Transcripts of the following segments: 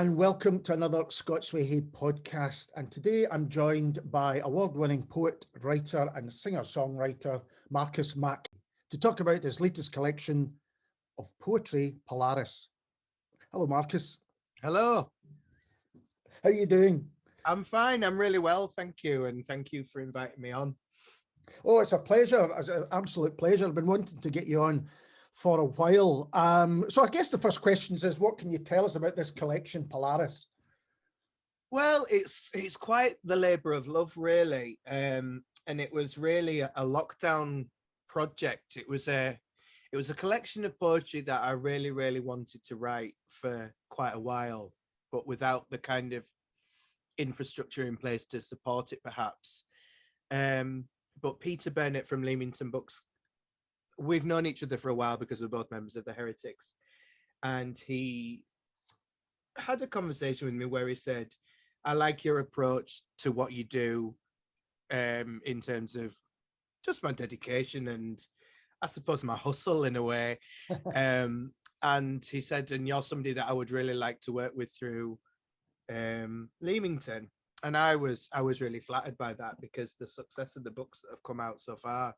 and welcome to another Scots Way Hey podcast. And today I'm joined by award-winning poet, writer and singer-songwriter Marcas Mac to talk about his latest collection of poetry, Polaris. Hello, Marcas. Hello. How are you doing? I'm fine. I'm really well, thank you. And thank you for inviting me on. Oh, it's a pleasure. It's an absolute pleasure. I've been wanting to get you on for a while. So I guess the first question is, what can you tell us about this collection, Polaris? Well, it's quite the labour of love, really. And it was really a lockdown project. It was a collection of poetry that I really wanted to write for quite a while, but without the kind of infrastructure in place to support it, perhaps. But Peter Burnett from Leamington Books, we've known each other for a while because we're both members of the Heretics, and he had a conversation with me where he said, I like your approach to what you do, in terms of just my dedication and I suppose my hustle in a way. And he said, and you're somebody that I would really like to work with through Leamington. And I was really flattered by that, because the success of the books that have come out so far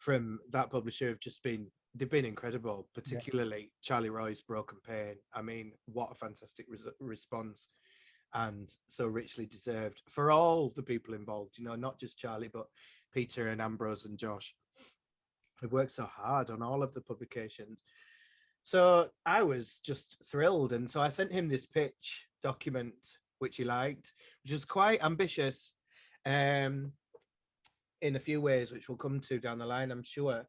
from that publisher have just been, they've been incredible, particularly Charlie Roy's Broken Pain. I mean, what a fantastic response, and so richly deserved for all the people involved, you know, not just Charlie, but Peter and Ambrose and Josh have worked so hard on all of the publications. So I was just thrilled. And so I sent him this pitch document, which he liked, which was quite ambitious in a few ways, which we'll come to down the line, I'm sure.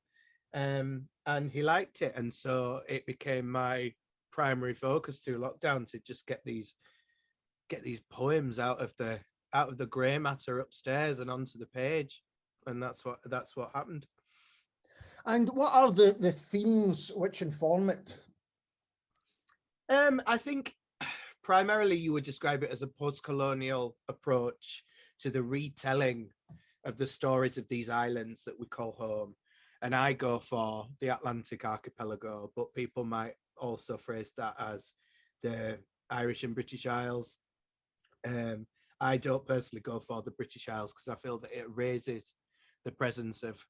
And he liked it. And so it became my primary focus through lockdown to just get these poems out of the grey matter upstairs and onto the page. And that's what happened. And what are the themes which inform it? I think primarily you would describe it as a post-colonial approach to the retelling of the stories of these islands that we call home. And I go for the Atlantic archipelago, but people might also phrase that as the Irish and British Isles. I don't personally go for the British Isles because I feel that it raises the presence of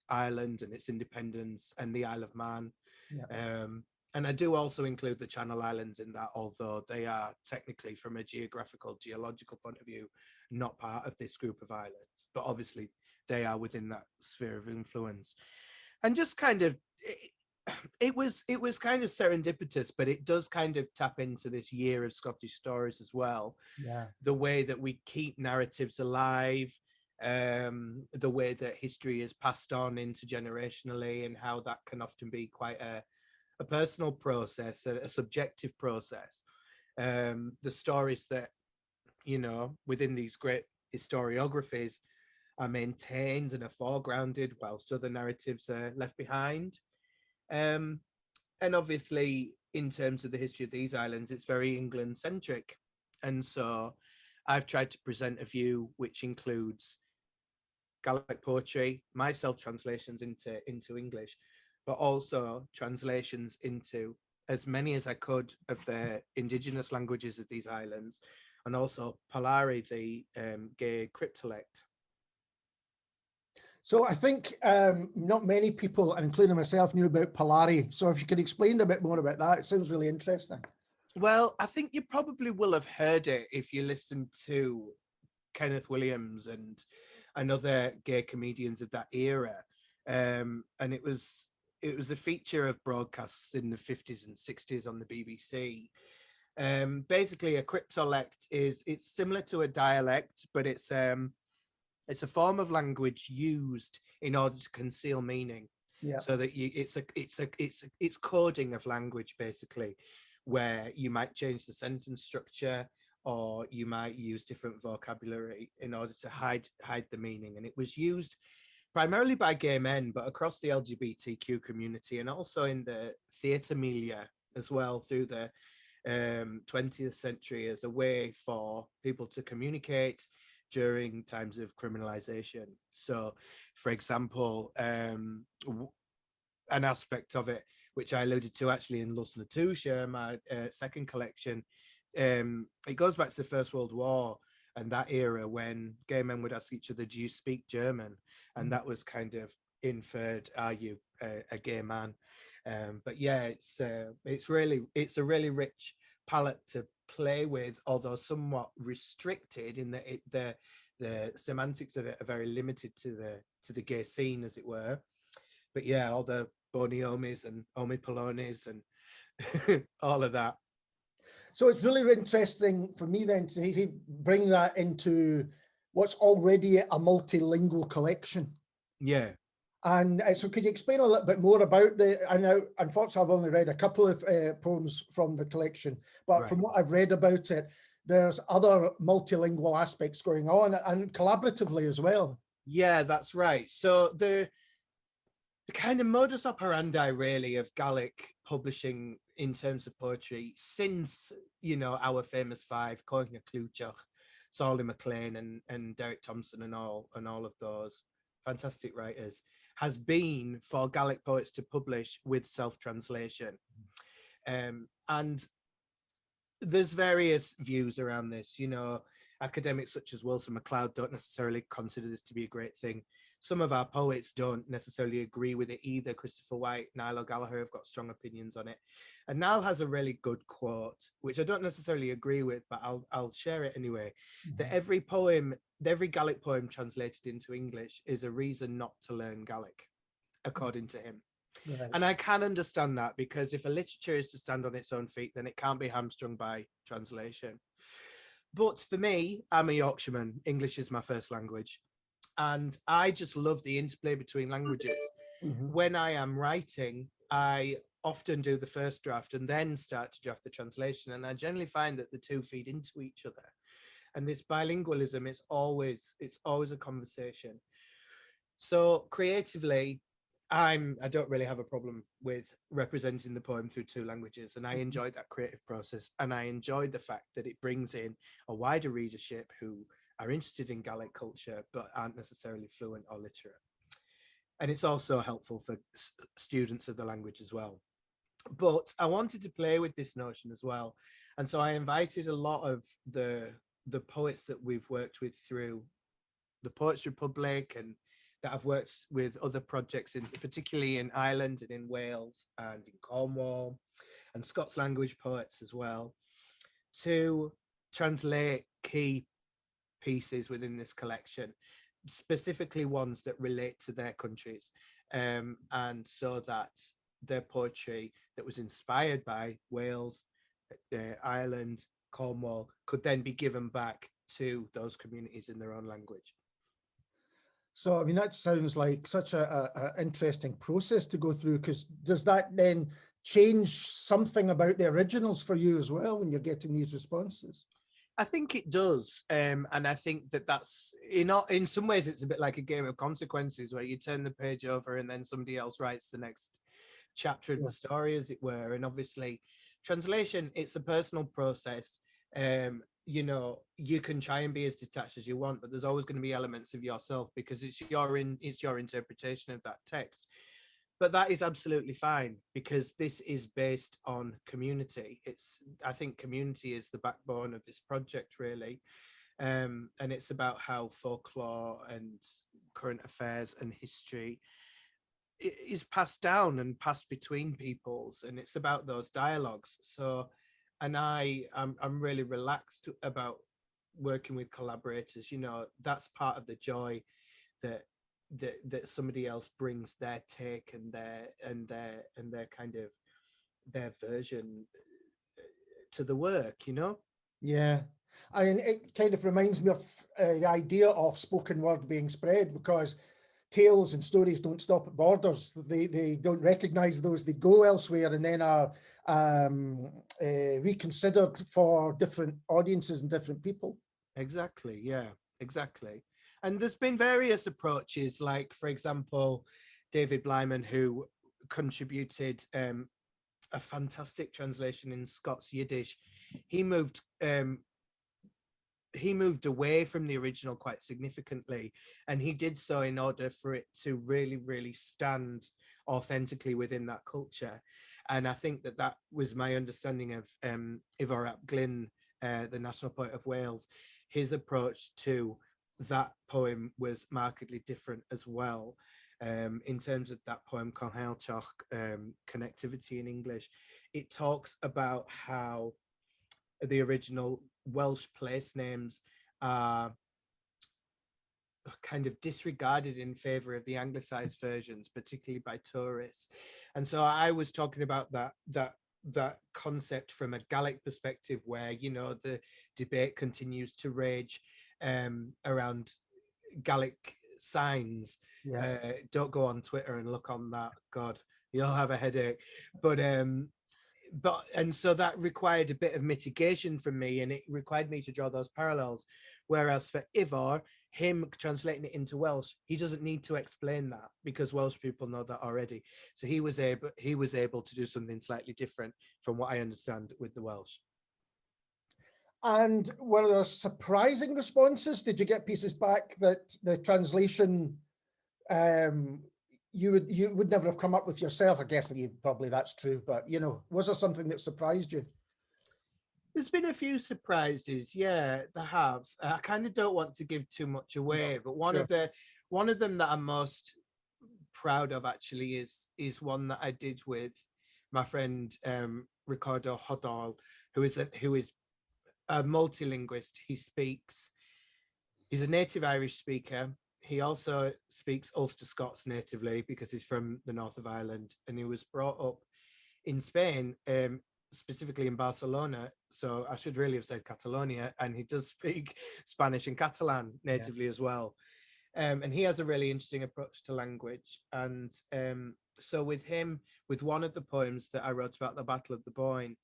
Ireland and its independence and the Isle of Man. Yeah. And I do also include the Channel Islands in that, although they are technically, from a geological point of view, not part of this group of islands, but obviously they are within that sphere of influence. And just kind of, it was kind of serendipitous, but it does kind of tap into this year of Scottish stories as well. Yeah. The way that we keep narratives alive, the way that history is passed on intergenerationally, and how that can often be quite a personal process, a subjective process. The stories that, you know, within these great historiographies are maintained and are foregrounded, whilst other narratives are left behind. And obviously, in terms of the history of these islands, it's very England-centric. And so I've tried to present a view which includes Gaelic poetry, my self-translations into English, but also translations into as many as I could of the indigenous languages of these islands, and also Polari, the Gaelic cryptolect. So I think not many people, including myself, knew about Polari. So if you could explain a bit more about that, it sounds really interesting. Well, I think you probably will have heard it if you listen to Kenneth Williams and other gay comedians of that era. And it was a feature of broadcasts in the 50s and 60s on the BBC. Basically, a cryptolect it's similar to a dialect, but it's a form of language used in order to conceal meaning. Yeah. So that it's coding of language, basically, where you might change the sentence structure, or you might use different vocabulary in order to hide the meaning. And it was used primarily by gay men, but across the LGBTQ community, and also in the theatre milieu as well, through the 20th century, as a way for people to communicate during times of criminalization. So, for example, an aspect of it, which I alluded to actually in Lus Natusia, my second collection, it goes back to the First World War and that era when gay men would ask each other, "Do you speak German?" And that was kind of inferred, "Are you a gay man?" But yeah, it's a really rich palette to play with, although somewhat restricted in that the semantics of it are very limited to the gay scene, as it were. But yeah, all the boniomis and omipolonis and all of that. So it's really interesting for me then to bring that into what's already a multilingual collection. Yeah. And so could you explain a little bit more about I know, unfortunately, I've only read a couple of poems from the collection, but from what I've read about it, there's other multilingual aspects going on and collaboratively as well. Yeah, that's right. So the kind of modus operandi really of Gaelic publishing in terms of poetry since, our famous five, Coigne Cluchach, Solly MacLean and Derek Thompson and all of those fantastic writers, has been for Gaelic poets to publish with self-translation. And there's various views around this. Academics such as Wilson MacLeod don't necessarily consider this to be a great thing. Some of our poets don't necessarily agree with it either. Christopher White, Niall O'Gallagher have got strong opinions on it. And Niall has a really good quote, which I don't necessarily agree with, but I'll share it anyway. That every Gaelic poem translated into English is a reason not to learn Gaelic, according to him. Right. And I can understand that, because if a literature is to stand on its own feet, then it can't be hamstrung by translation. But for me, I'm a Yorkshireman. English is my first language. And I just love the interplay between languages. When I am writing, I often do the first draft and then start to draft the translation. And I generally find that the two feed into each other. And this bilingualism it's always a conversation. So creatively, I don't really have a problem with representing the poem through two languages, and I enjoyed that creative process, and I enjoyed the fact that it brings in a wider readership who are interested in Gaelic culture but aren't necessarily fluent or literate. And it's also helpful for students of the language as well. But I wanted to play with this notion as well, and so I invited a lot of the poets that we've worked with through the Poets Republic and that I've worked with other projects particularly in Ireland and in Wales and in Cornwall, and Scots language poets as well, to translate key pieces within this collection, specifically ones that relate to their countries, and so that their poetry that was inspired by Wales, Ireland, Cornwall could then be given back to those communities in their own language. So, I mean, that sounds like such a interesting process to go through, because does that then change something about the originals for you as well when you're getting these responses? I think it does. And I think that's, in some ways, it's a bit like a game of consequences where you turn the page over and then somebody else writes the next chapter of the story, as it were. And obviously, translation, it's a personal process. You can try and be as detached as you want, but there's always going to be elements of yourself because it's your interpretation of that text. But that is absolutely fine, because this is based on community. I think community is the backbone of this project, really. And it's about how folklore and current affairs and history is passed down and passed between peoples, and it's about those dialogues. So, and I'm really relaxed about working with collaborators. That's part of the joy that somebody else brings their take and their kind of their version to the work. Yeah, I mean, it kind of reminds me of the idea of spoken word being spread, because tales and stories don't stop at borders. They don't recognize those. They go elsewhere and then are reconsidered for different audiences and different people. Exactly. Yeah, exactly. And there's been various approaches, like, for example, David Blyman, who contributed a fantastic translation in Scots Yiddish. He moved away from the original quite significantly, and he did so in order for it to really, really stand authentically within that culture. And I think that was my understanding of Ivor ap Glynn the national poet of Wales, his approach to that poem was markedly different as well. In terms of that poem, Conhailteach, connectivity in English, it talks about how the original Welsh place names are kind of disregarded in favor of the anglicized versions, particularly by tourists. And so I was talking about that concept from a Gaelic perspective, where, you know, the debate continues to rage around Gaelic signs. Don't go on Twitter and look on that. God, you'll have a headache. But and so that required a bit of mitigation from me, and it required me to draw those parallels. Whereas for Ivor, him translating it into Welsh, he doesn't need to explain that, because Welsh people know that already. So he was able to do something slightly different from what I understand with the Welsh. And were there surprising responses? Did you get pieces back that the translation you would never have come up with yourself? I guess that's true, but, you know, was there something that surprised you? There's been a few surprises, yeah, there have. I kind of don't want to give too much away, but one of them that I'm most proud of actually is one that I did with my friend Ricardo Hodal, who is a multilinguist. He's a native Irish speaker. He also speaks Ulster Scots natively because he's from the north of Ireland, and he was brought up in Spain, specifically in Barcelona. So I should really have said Catalonia, and he does speak Spanish and Catalan natively as well. And he has a really interesting approach to language. And so with him, with one of the poems that I wrote about the Battle of the Boyne,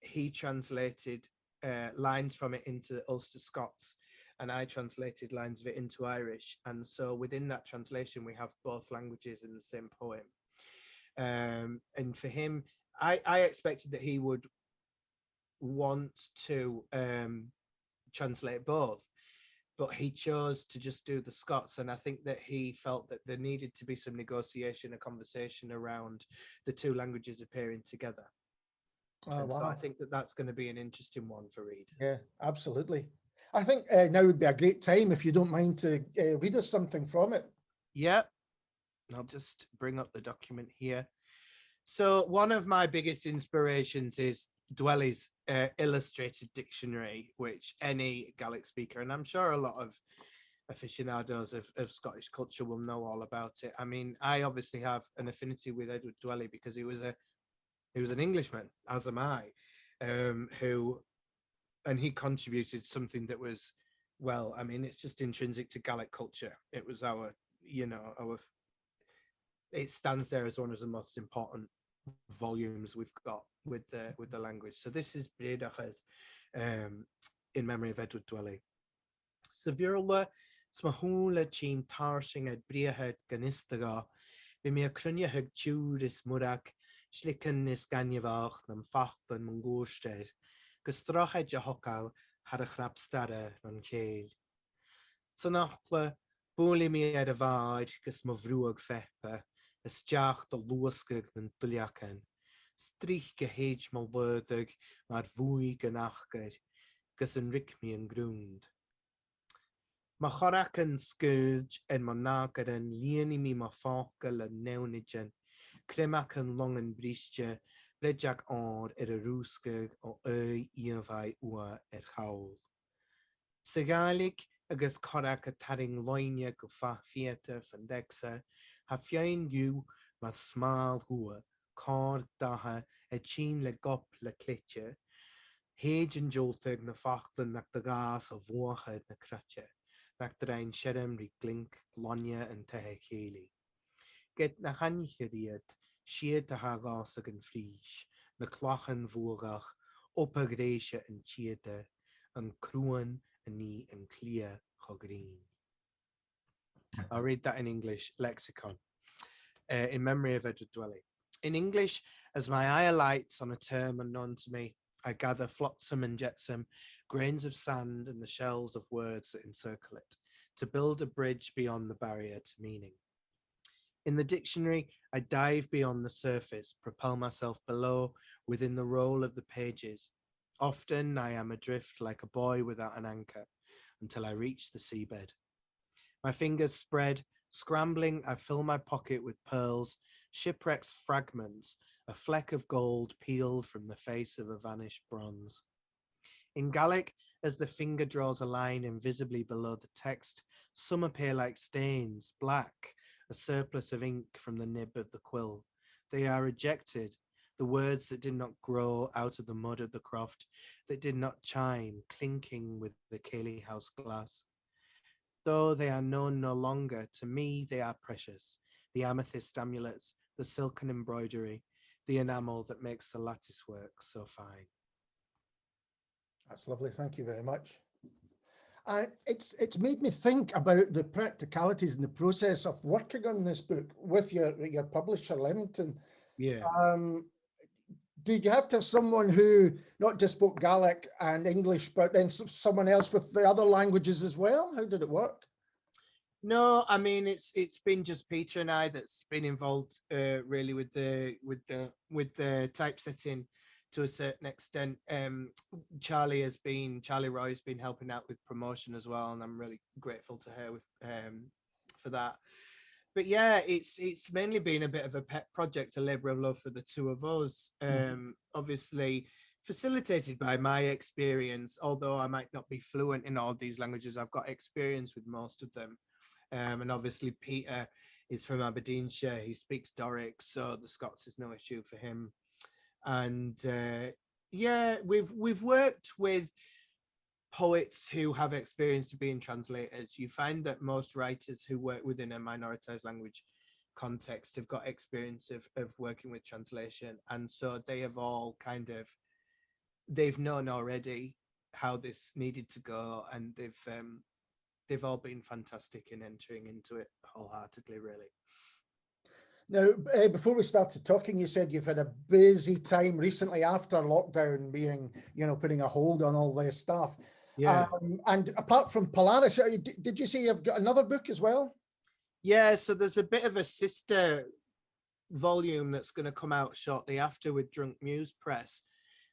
he translated lines from it into Ulster Scots, and I translated lines of it into Irish. And so within that translation, we have both languages in the same poem. And for him, I expected that he would want to translate both, but he chose to just do the Scots. And I think that he felt that there needed to be some negotiation, a conversation around the two languages appearing together. Oh, wow. So I think that that's going to be an interesting one for readers. Yeah, absolutely. I think now would be a great time, if you don't mind, to read us something from it. Yeah, I'll just bring up the document here. So one of my biggest inspirations is Dwelly's illustrated dictionary, which any Gaelic speaker, and I'm sure a lot of aficionados of Scottish culture, will know all about it. I mean, I obviously have an affinity with Edward Dwelly because he was an Englishman, as am I, and he contributed something that was, well, I mean, it's just intrinsic to Gaelic culture. It was it stands there as one of the most important volumes we've got with the language. So this is Bredachas, in memory of Edward Dwelly. Sa bhurla smahula chin tarsing at Breahed Ganistaga, be me a crunyahed turis murak, schlicken is ganyavach, nam fachten mungosted, gestrahed jahokal had a chrapstare van keel. So nachle, boli me at a vaid, gus mavruag feppe, is jaach de loosgug den duljaken. Strich geheeg mal wurdig, maar woei genachged, gus een rik me in grund. Ma choraken scourge en ma nageren lieni me ma fakel en neunigen, kremaken longen briesje, bledjak aard a roosgug o iavai ua chaul. Sa Gaelic agus chorak a taring loine go fa fieta van dexa, ha fiein you ma smal hua, car daha a chin le gop le klitje, heej en joltig na fachtlen nak de gas of woche na kratje, nak de rein sherem ri glink, glonje en tehe keli. Get na hanje riet, sheer te ha gas ag en fries, na klachen voerach, oppa gresje en chiete, en kroen en nie en clear green. I'll read that in English lexicon, in memory of Edward Dwelly. In English, as my eye alights on a term unknown to me, I gather flotsam and jetsam, grains of sand and the shells of words that encircle it, to build a bridge beyond the barrier to meaning. In the dictionary, I dive beyond the surface, propel myself below, within the roll of the pages. Often I am adrift like a boy without an anchor until I reach the seabed. My fingers spread, scrambling, I fill my pocket with pearls, shipwreck's fragments, a fleck of gold peeled from the face of a vanished bronze. In Gaelic, as the finger draws a line invisibly below the text, some appear like stains, black, a surplus of ink from the nib of the quill. They are rejected, the words that did not grow out of the mud of the croft, that did not chime, clinking with the Cayley House glass. Though they are known no longer, to me they are precious. The amethyst amulets, the silken embroidery, the enamel that makes the lattice work so fine. That's lovely. Thank you very much. It's made me think about the practicalities and the process of working on this book with your publisher, Leamington. Yeah. Did you have to have someone who not just spoke Gaelic and English, but then someone else with the other languages as well? How did it work? No, I mean it's been just Peter and I that's been involved really with the typesetting to a certain extent. Charlie Roy's been helping out with promotion as well, and I'm really grateful to her with for that. But yeah, it's mainly been a bit of a pet project, a labour of love for the two of us. Obviously facilitated by my experience, although I might not be fluent in all these languages, I've got experience with most of them. And obviously Peter is from Aberdeenshire, he speaks Doric, so the Scots is no issue for him. And yeah, we've worked with poets who have experience of being translators. You find that most writers who work within a minoritized language context have got experience of working with translation, and so they have all they've known already how this needed to go, and they've all been fantastic in entering into it wholeheartedly, really. Now, before we started talking, you said you've had a busy time recently after lockdown, being, putting a hold on all this stuff. Yeah. And apart from Polaris, did you say you've got another book as well? Yeah, so there's a bit of a sister volume that's going to come out shortly after with Drunk Muse Press,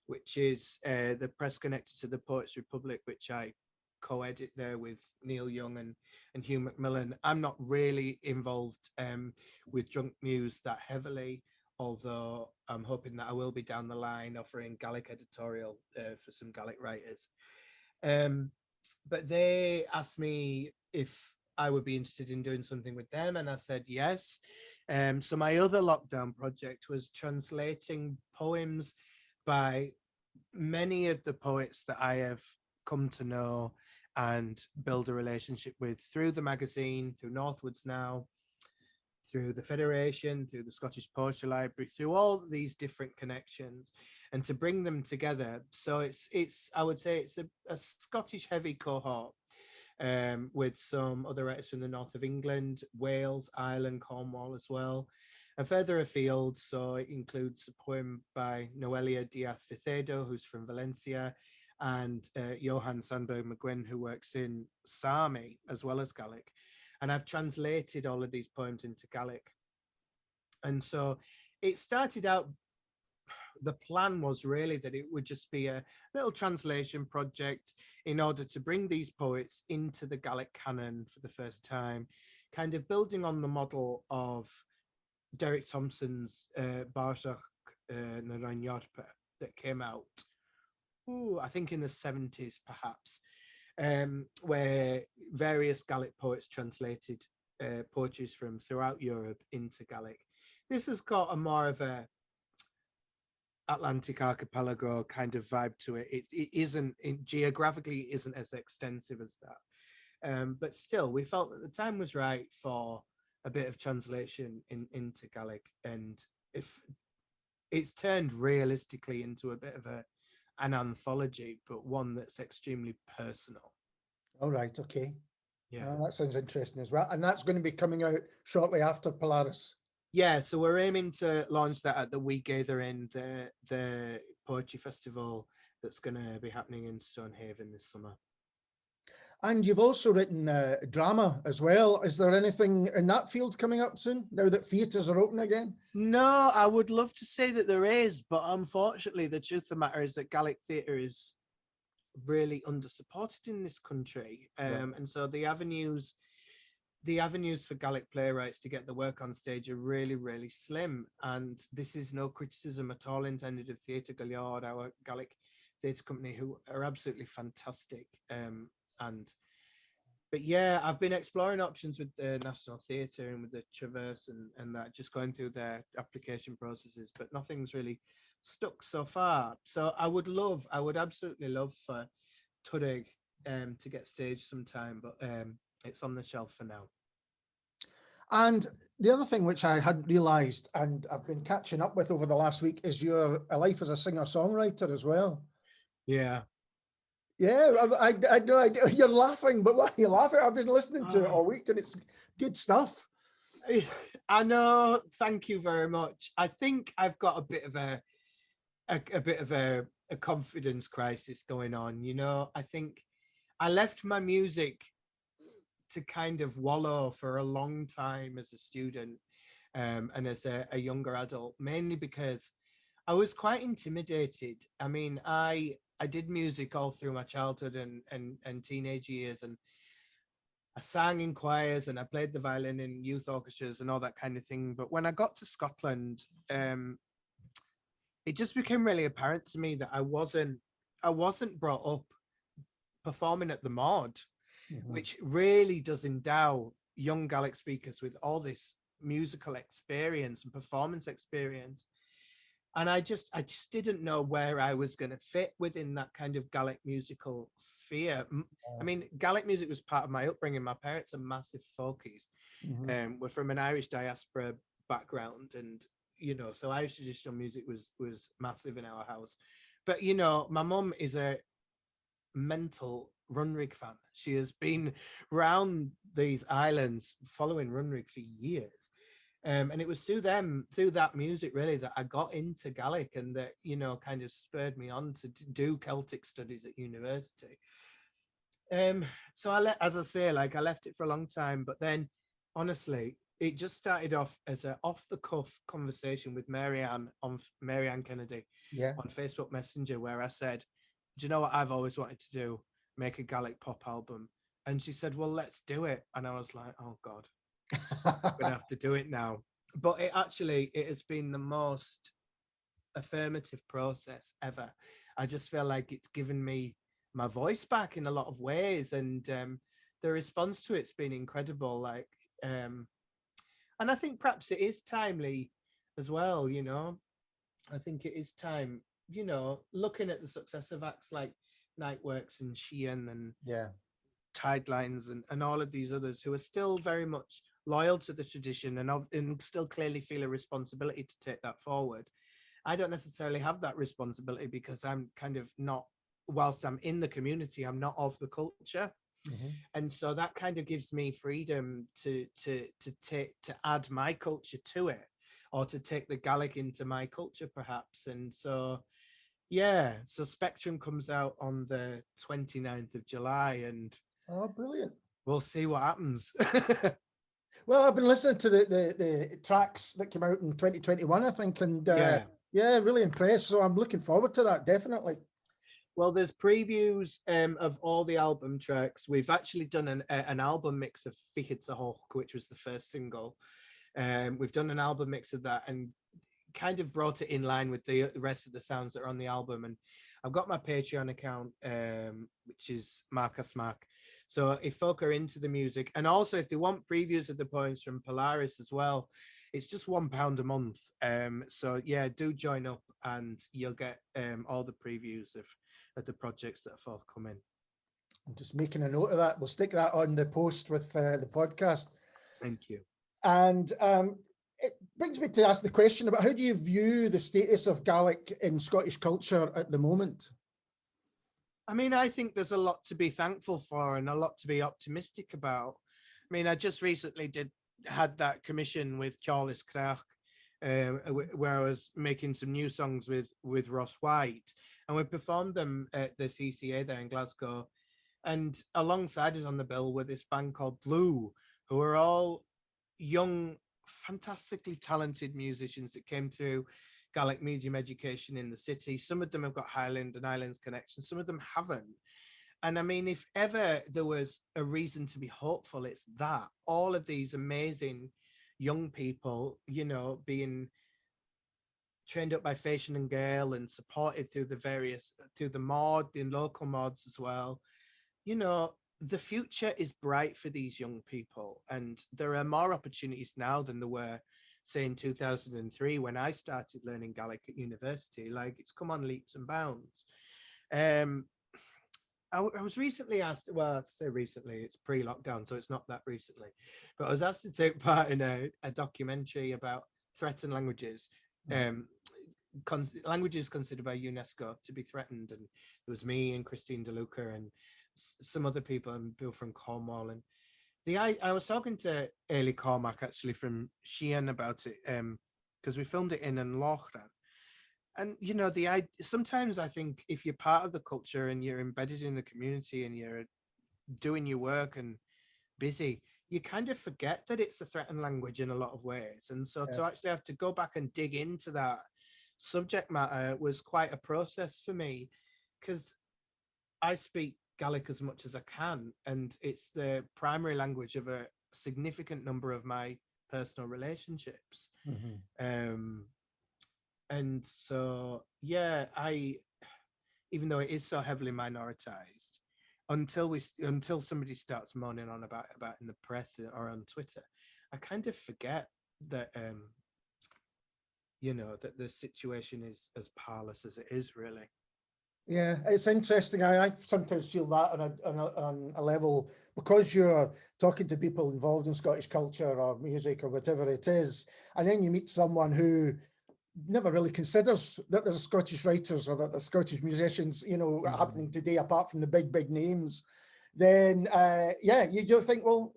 which is the press connected to the Poets Republic, which I co-edit there with Neil Young and Hugh Macmillan. I'm not really involved with Drunk Muse that heavily, although I'm hoping that I will be down the line offering Gaelic editorial for some Gaelic writers. But they asked me if I would be interested in doing something with them, and I said yes. So my other lockdown project was translating poems by many of the poets that I have come to know and build a relationship with through the magazine, through Northwards Now, through the Federation, through the Scottish Poetry Library, through all these different connections, and to bring them together. So it's I would say it's a Scottish heavy cohort with some other writers from the north of England, Wales, Ireland, Cornwall as well. And further afield, so it includes a poem by Noelia Diaz-Ficedo, who's from Valencia, and Johan Sandberg McGuinn, who works in Sami as well as Gaelic. And I've translated all of these poems into Gaelic. And so it started out, the plan was really that it would just be a little translation project in order to bring these poets into the Gaelic canon for the first time, kind of building on the model of Derek Thompson's Barshach na Rhainjarpa that came out, I think in the 70s perhaps, where various Gaelic poets translated poetry from throughout Europe into Gaelic. This has got a more of a Atlantic archipelago kind of vibe to it. It isn't, geographically isn't as extensive as that. But still, we felt that the time was right for a bit of translation into Gaelic, and if it's turned realistically into a bit of an anthology, but one that's extremely personal. All right, okay. Yeah, that sounds interesting as well. And that's going to be coming out shortly after Polaris. Yeah, so we're aiming to launch that at the Wee Gathering, the poetry festival that's going to be happening in Stonehaven this summer. And you've also written drama as well. Is there anything in that field coming up soon, now that theatres are open again? No, I would love to say that there is, but unfortunately, the truth of the matter is that Gaelic theatre is really under-supported in this country. And so the avenues for Gaelic playwrights to get the work on stage are really, really slim. And this is no criticism at all intended of Theatre Gaillard, our Gaelic theatre company, who are absolutely fantastic. But yeah, I've been exploring options with the National Theatre and with the Traverse and that, just going through their application processes, but nothing's really stuck so far. So I would absolutely love for Tuairneir to get staged sometime, but it's on the shelf for now. And the other thing which I hadn't realised, and I've been catching up with over the last week, is your life as a singer-songwriter as well. Yeah. Yeah, I know you're laughing, but why are you laughing? I've been listening to it all week, and it's good stuff. I know. Thank you very much. I think I've got a bit of a confidence crisis going on. You know, I think I left my music to kind of wallow for a long time as a student and as a younger adult, mainly because I was quite intimidated. I mean, I did music all through my childhood and teenage years, and I sang in choirs and I played the violin in youth orchestras and all that kind of thing. But when I got to Scotland, it just became really apparent to me that I wasn't brought up performing at the Mod, which really does endow young Gaelic speakers with all this musical experience and performance experience. And I just didn't know where I was going to fit within that kind of Gaelic musical sphere. I mean, Gaelic music was part of my upbringing. My parents are massive folkies. We're from an Irish diaspora background, and you know, so Irish traditional music was massive in our house. But you know, my mum is a mental Runrig fan. She has been round these islands following Runrig for years. And it was through that music really that I got into Gaelic, and that, you know, kind of spurred me on to do Celtic studies at university. So I left it for a long time, but then honestly, it just started off as an off-the-cuff conversation with Marianne Kennedy on Facebook Messenger, where I said, do you know what I've always wanted to do? Make a Gaelic pop album. And she said, well, let's do it. And I was like, oh God. I'm gonna have to do it now. But it has been the most affirmative process ever. I just feel like it's given me my voice back in a lot of ways, and the response to it's been incredible. Like, and I think perhaps it is timely as well. You know, I think it is time. You know, looking at the success of acts like Nightworks and Sheehan and Tidelines and all of these others who are still very much loyal to the tradition and still clearly feel a responsibility to take that forward. I don't necessarily have that responsibility because I'm kind of not, whilst I'm in the community, I'm not of the culture. And so that kind of gives me freedom to add my culture to it, or to take the Gaelic into my culture perhaps. And so so Spectrum comes out on the 29th of July, and oh, brilliant. We'll see what happens. Well, I've been listening to the tracks that came out in 2021, I think, and really impressed. So I'm looking forward to that, definitely. Well, there's previews of all the album tracks. We've actually done an album mix of Fichit's a Hawk, which was the first single. We've done an album mix of that and kind of brought it in line with the rest of the sounds that are on the album. And I've got my Patreon account, which is Marcas Mac. So if folk are into the music, and also if they want previews of the poems from Polaris as well, it's just £1 a month. So yeah, do join up and you'll get all the previews of the projects that are forthcoming. I'm just making a note of that. We'll stick that on the post with the podcast. Thank you. And it brings me to ask the question about how do you view the status of Gaelic in Scottish culture at the moment? I mean, I think there's a lot to be thankful for and a lot to be optimistic about. I mean, I just recently had that commission with Charles Craig, where I was making some new songs with Ross White, and we performed them at the CCA there in Glasgow. And alongside us on the bill were this band called Blue, who are all young, fantastically talented musicians that came through Gaelic medium education in the city. Some of them have got Highland and Islands connections, some of them haven't. And I mean, if ever there was a reason to be hopeful, it's that all of these amazing young people, you know, being trained up by Fashion and Gale and supported through the mod, in local mods as well. You know, the future is bright for these young people, and there are more opportunities now than there were, say, in 2003 when I started learning Gaelic at university. Like, it's come on leaps and bounds. Um, I was recently asked, well, I say recently, it's pre-lockdown, so it's not that recently, but I was asked to take part in a documentary about threatened languages, languages considered by UNESCO to be threatened. And it was me and Christine DeLuca and some other people, and people from Cornwall. And I was talking to Ailey Cormac actually from Sheehan about it, because we filmed it in Lochran. And you know, sometimes I think if you're part of the culture and you're embedded in the community and you're doing your work and busy, you kind of forget that it's a threatened language in a lot of ways. And so to actually have to go back and dig into that subject matter was quite a process for me, because I speak Gaelic as much as I can, and it's the primary language of a significant number of my personal relationships. And so, yeah, even though it is so heavily minoritized, until somebody starts moaning on about in the press or on Twitter, I kind of forget that, you know, that the situation is as parlous as it is, really. Yeah, it's interesting. I sometimes feel that on a level, because you're talking to people involved in Scottish culture or music or whatever it is, and then you meet someone who never really considers that there's Scottish writers or that there's Scottish musicians, you know, happening today, apart from the big names. Then, yeah, you do think, well,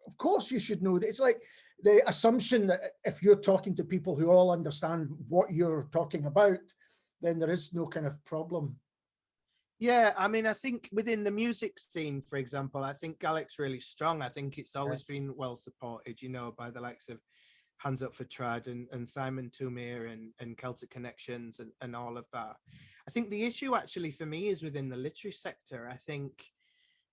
of course you should know that. It's like the assumption that if you're talking to people who all understand what you're talking about, then there is no kind of problem. Yeah, I mean, I think within the music scene, for example, I think Gaelic's really strong. I think it's always been well supported, you know, by the likes of Hands Up for Trad and Simon Tuairneir and Celtic Connections and all of that. I think the issue actually for me is within the literary sector. I think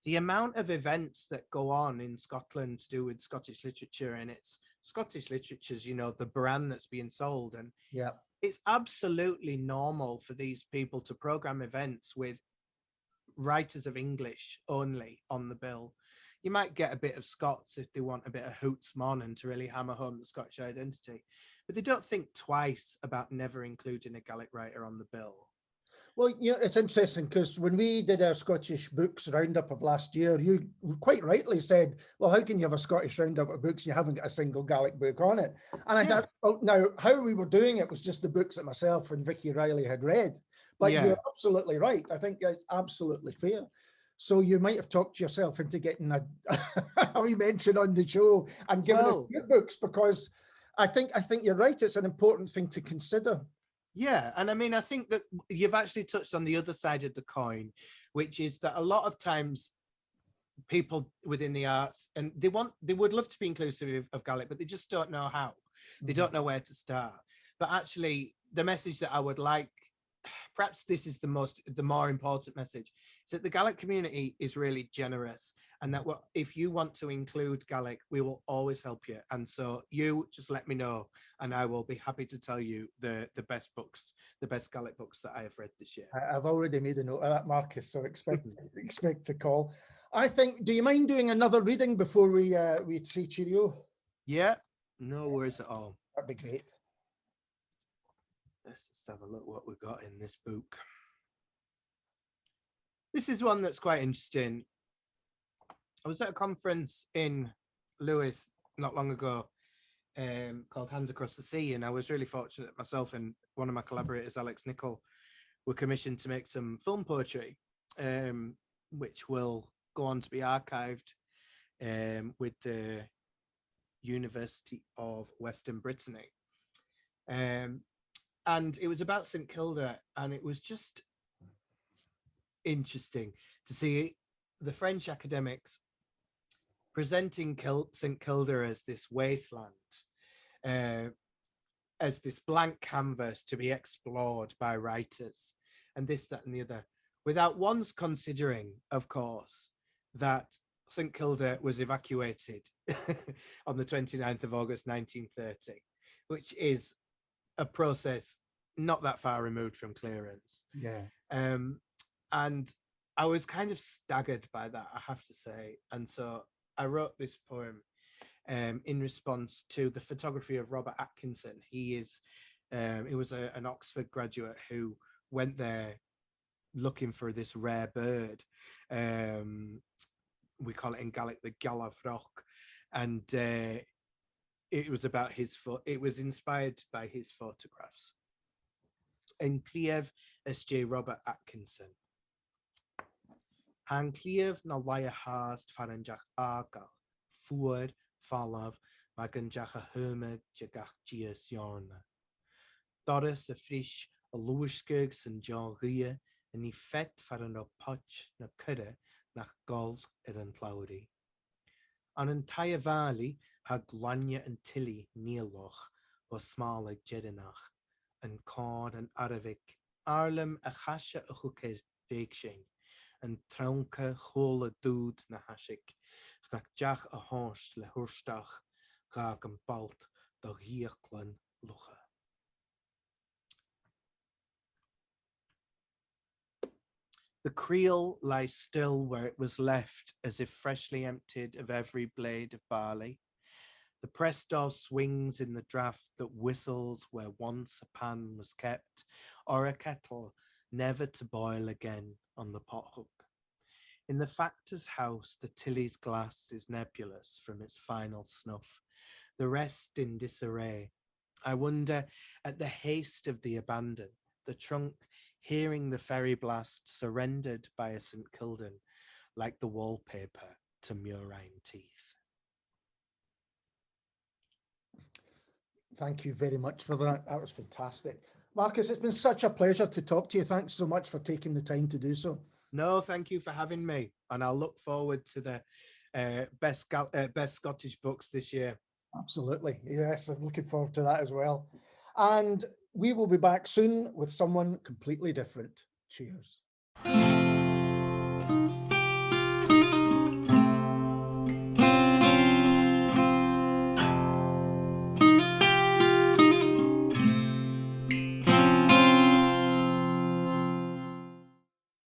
the amount of events that go on in Scotland to do with Scottish literature, and it's Scottish literature's, you know, the brand that's being sold. And it's absolutely normal for these people to program events with writers of English only on the bill. You might get a bit of Scots if they want a bit of hoots morning to really hammer home the Scottish identity, but they don't think twice about never including a Gaelic writer on the bill. Well, you know, it's interesting because when we did our Scottish books roundup of last year, you quite rightly said, well, how can you have a Scottish roundup of books? You haven't got a single Gaelic book on it. And I thought, well, now, how we were doing it was just the books that myself and Vicky Riley had read. But you're absolutely right. I think it's absolutely fair. So you might have talked yourself into getting a wee mention on the show and giving a few books, because I think you're right. It's an important thing to consider. Yeah, and I mean, I think that you've actually touched on the other side of the coin, which is that a lot of times people within the arts, and they would love to be inclusive of Gaelic, but they just don't know how. They don't know where to start. But actually, the message that I would like, perhaps this is the more important message, is that the Gaelic community is really generous, and that if you want to include Gaelic, we will always help you. And so you just let me know, and I will be happy to tell you the best Gaelic books that I have read this year. I've already made a note of that, Marcus, so expect the call. I think, do you mind doing another reading before we say cheerio? Yeah, no worries at all. That'd be great. Let's just have a look what we've got in this book. This is one that's quite interesting. I was at a conference in Lewis not long ago called Hands Across the Sea, and I was really fortunate myself and one of my collaborators, Alex Nichol, were commissioned to make some film poetry, which will go on to be archived with the University of Western Brittany. And it was about St Kilda, and it was just interesting to see the French academics presenting St Kilda as this wasteland, as this blank canvas to be explored by writers, and this, that, and the other, without once considering, of course, that St Kilda was evacuated on the 29th of August 1930, which is a process not that far removed from clearance. Yeah. And I was kind of staggered by that, I have to say. And so I wrote this poem in response to the photography of Robert Atkinson. He was an Oxford graduate who went there looking for this rare bird. We call it in Gaelic the Galavroch, and it was about it was inspired by his photographs. In Clíomh S.J. Robert Atkinson. Han Clíomh na laia haast faranjach aga, fuad, falav, maganjach a hermig jagach gias yarna. Doris a frisch a luiskirgs and John Ria, and he fet faran o poch na cudde nach gold an cloudy. An entire valley ha glanya and tilly neeloch o smalig jedinach, and corn and aravik, arlem a chasha a hooker reakshin, and traunke hole dood na hashik, snak jach a horst le hurstach, gag and balt do hieklan lucha. The creel lies still where it was left, as if freshly emptied of every blade of barley. The press door swings in the draught that whistles where once a pan was kept, or a kettle never to boil again on the pothook. In the factor's house, the Tilly's glass is nebulous from its final snuff, the rest in disarray. I wonder at the haste of the abandon, the trunk, hearing the ferry blast, surrendered by a St Kildan, like the wallpaper to murine teeth. Thank you very much for that. That was fantastic. Marcus, it's been such a pleasure to talk to you. Thanks so much for taking the time to do so. No, thank you for having me. And I'll look forward to the best Scottish books this year. Absolutely. Yes, I'm looking forward to that as well. And we will be back soon with someone completely different. Cheers.